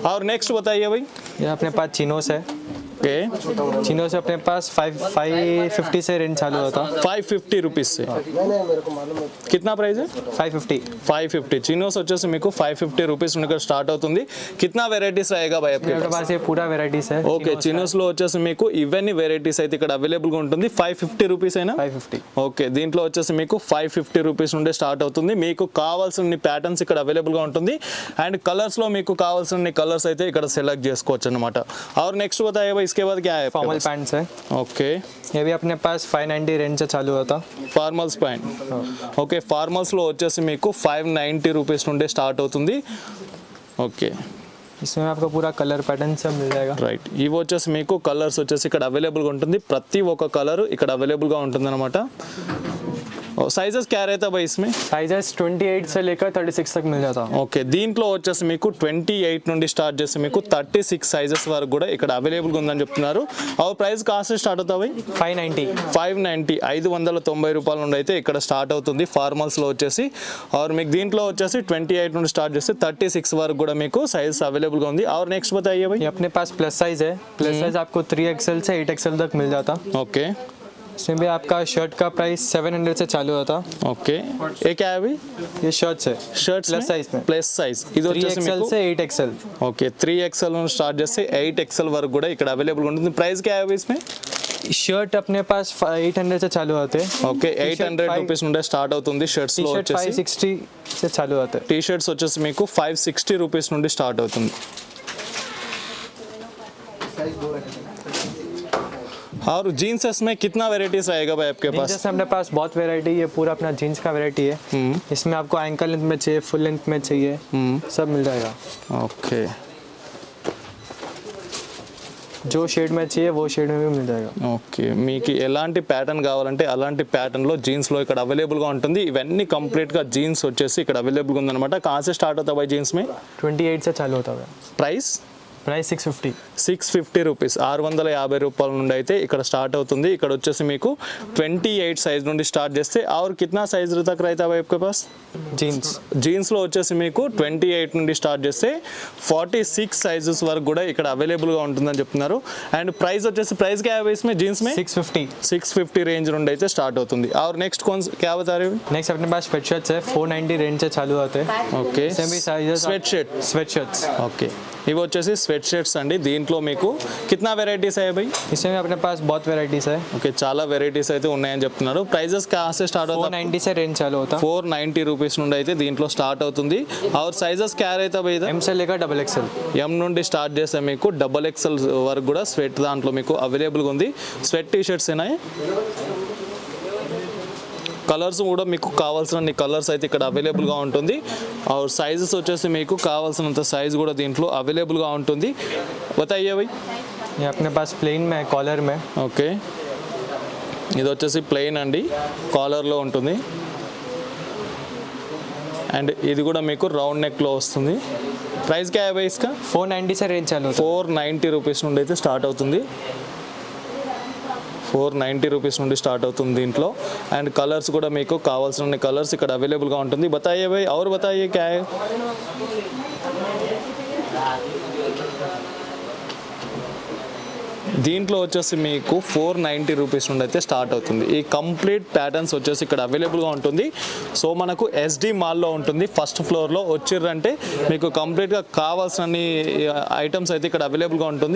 और नेक्स्ट बताइए भाई। ये अपने पास चिनोस है। ओके, चिनोस अपने पास 550 से रेंज चालू होता। 550 రూపీస్ से कितना ప్రైస్ है? 550। 550 చినోస్ వచ్చేసి మీకు 550 రూపీస్ నుండి స్టార్ట్ అవుతుంది. कितना వెరైటీస్ रहेगा भाई आपके मेरे पास? पास ये पूरा वेराइटीज है। ఓకే, చినోస్ లో వచ్చేసి మీకు ఇవన్నీ వెరైటీస్ అయితే ఇక్కడ అవైలబుల్ గా ఉంటుంది. 550 రూపీస్ అయినా 550। ఓకే, దీంట్లో వచ్చేసి మీకు 550 రూపీస్ నుండి స్టార్ట్ అవుతుంది. మీకు కావాల్సిన ప్యాటర్న్స్ ఇక్కడ అవైలబుల్ గా ఉంటుంది. అండ్ కలర్స్ లో మీకు కావాల్సిన కలర్స్ అయితే ఇక్కడ సెలెక్ట్ చేసుకోవచ్చు అన్నమాట. और नेक्स्ट बताइए भाई, इसके बाद क्या है? फॉर्मल पैंट्स है। ओके, ये भी अपने पास 590 रेंज से चालू होता। Formals pant. ఓకే, ఫార్మల్స్ లో వచ్చేసి మీకు 590 రూపీస్ నుండి స్టార్ట్ అవుతుంది. ఓకే इसमें आपको पूरा कलर पैटर्न सब मिल जाएगा। రైట్, ఇవి వచ్చేసి మీకు కలర్స్ వచ్చేసి ఇక్కడ అవైలబుల్గా ఉంటుంది. ప్రతి ఒక్క కలర్ ఇక్కడ అవైలబుల్గా ఉంటుంది అనమాట. సైజెస్ क्या रहता भाई इसमें? साइजेस 28 से लेकर 36 तक मिल जाता। ఓకే, దీంట్లో వచ్చేసి మీకు 28 నుండి స్టార్ట్ చేసి మీకు 36 సైజెస్ వరకు కూడా ఇక్కడ అవైలబుల్గా ఉందని చెప్తున్నారు. और ప్రైస్ కాస్ట్ స్టార్ట్ అవుతా భాई? 590। 590 590 రూపాయల నుండి అయితే ఇక్కడ స్టార్ట్ అవుతుంది ఫార్మల్స్లో వచ్చేసి. और మీకు దీంట్లో వచ్చేసి 28 నుండి స్టార్ట్ చేస్తే 36 వరకు కూడా మీకు సైజ్ అవైలబుల్గా ఉంది. और नेक्स्ट बताइए भाई। ये अपने पास प्लस साइज है। प्लस साइज आपको 3XL से 8XL तक मिल जाता। ओके इसमें भी आपका शर्ट का प्राइस 700 से चालू होता। ओके, ये क्या है भाई? ये शर्ट्स है షర్ట్స్ प्लस साइज में। ప్లస్ సైజ్ ఇది వచ్చేసి 3XL మీకు से 8XL। ఓకే 3XL నుండి స్టార్ట్ చేస్తే 8XL వరకు కూడా ఇక్కడ అవైలబుల్ ఉంటుంది. ప్రైస్ क्या है भाई इसमें? शर्ट अपने पास 800 से चालू होते हैं। ఓకే 800 రూపీస్ నుండి స్టార్ట్ అవుతుంది షర్ట్స్ లో टी-शर्ट వచ్చేసి. 560 से चालू होते हैं। టీ షర్ట్స్ వచ్చేసి మీకు 560 రూపీస్ నుండి స్టార్ట్ అవుతుంది. और जीन्स में कितना वेराइटीज रहेगा भाई आपके पास? जैसे हमारे पास बहुत वैरायटी है। पूरा अपना जीन्स का वैरायटी है। इसमें आपको एंकल लेंथ में चाहिए, फुल लेंथ में चाहिए, सब मिल जाएगा। ఓకే जो शेड में चाहिए वो शेड में भी मिल जाएगा। ఓకే, మీకు ఎలాంటి ప్యాటర్న్ కావాలంటే అలాంటి ప్యాటర్న్లో జీన్స్లో ఇక్కడ అవైలబుల్గా ఉంటుంది. ఇవన్నీ కంప్లీట్గా జీన్స్ వచ్చేసి ఇక్కడ అవైలబుల్గా ఉందన్నమాట. कहाँ से स्टार्ट होता है भाई जीन्स में? 28 से चालू होता है। Price price 650। 650 రూపీస్ 650 రూపాయల నుండి అయితే ఇక్కడ స్టార్ట్ అవుతుంది. ఇక్కడ వచ్చేసి మీకు 28 సైజ్ నుండి స్టార్ట్ చేస్తే और कितना साइज तक रहता है आपके पास? जीन्स జీన్స్లో వచ్చేసి మీకు 28 నుండి స్టార్ట్ చేస్తే 46 సైజెస్ వరకు కూడా ఇక్కడ అవైలబుల్గా ఉంటుందని చెప్తున్నారు. అండ్ ప్రైస్ వచ్చేసి ప్రైస్ क्या है इसमें जीन्स में? 650। 650 రేంజ్ నుండి అయితే స్టార్ట్ అవుతుంది. और नेक्स्ट कौन क्या बता रहे हो? नेक्स्ट अपने पास स्वेट शर्ट्स है। 490 रेंज से चालू होते हैं। ఓకే, इसमें भी sizes sweat shirt. Sweat shirts. Okay, ఇవి వచ్చేసి స్వెట్ షర్ట్స్ అండి. దీంట్లో మీకు కిतना వెరైటీస్ है भाई? इसमें भी अपने पास बहुत वेराइटीज है। ఓకే, చాలా వెరైటీస్ అయితే ఉన్నాయని చెప్తున్నారు. ప్రైజెస్ कहाँ से स्टार्ट होता है? 490 से रेंज चालू होता। 490 రూపీస్ నుండి అయితే దీంట్లో స్టార్ట్ అవుతుంది. और సైజెస్ क्या रहता भाई इधर? M से लेकर XXL। ఎం నుండి స్టార్ట్ చేస్తే మీకు XXL వరకు కూడా స్వెట్ దాంట్లో మీకు అవైలబుల్గా ఉంది. స్వెట్ టీ షర్ట్స్ ఉన్నాయి. కలర్స్ కూడా మీకు కావాల్సిన కలర్స్ అయితే ఇక్కడ అవైలబుల్గా ఉంటుంది. और సైజెస్ వచ్చేసి మీకు కావాల్సినంత సైజ్ కూడా దీంట్లో అవైలబుల్గా ఉంటుంది. बताइए भाई। ये अपने पास प्लेन में कॉलर में। ఓకే, ఇది వచ్చేసి ప్లెయిన్ అండి, కాలర్లో ఉంటుంది. అండ్ ఇది కూడా మీకు రౌండ్ నెక్లో వస్తుంది. ప్రైస్ क्या है भाई इसका? 490 से रेंज चालू होता। 490 రూపీస్ నుండి అయితే స్టార్ట్ అవుతుంది. 490 రూపీస్ నుండి స్టార్ట్ అవుతుంది దీంట్లో. అండ్ కలర్స్ కూడా మీకు కావాల్సిన కలర్స్ ఇక్కడ అవైలబుల్గా ఉంటుంది. बताइए भाई, और बताइए क्या है? దీంట్లో వచ్చేసి మీకు 490 రూపీస్ నుండి అయితే స్టార్ట్ అవుతుంది. ఈ కంప్లీట్ ప్యాటర్న్స్ వచ్చేసి ఇక్కడ అవైలబుల్గా ఉంటుంది. సో మనకు ఎస్డి మాల్లో ఉంటుంది. ఫస్ట్ ఫ్లోర్లో వచ్చిర్రంటే మీకు కంప్లీట్గా కావాల్సిన ఐటమ్స్ అయితే ఇక్కడ అవైలబుల్గా ఉంటుంది.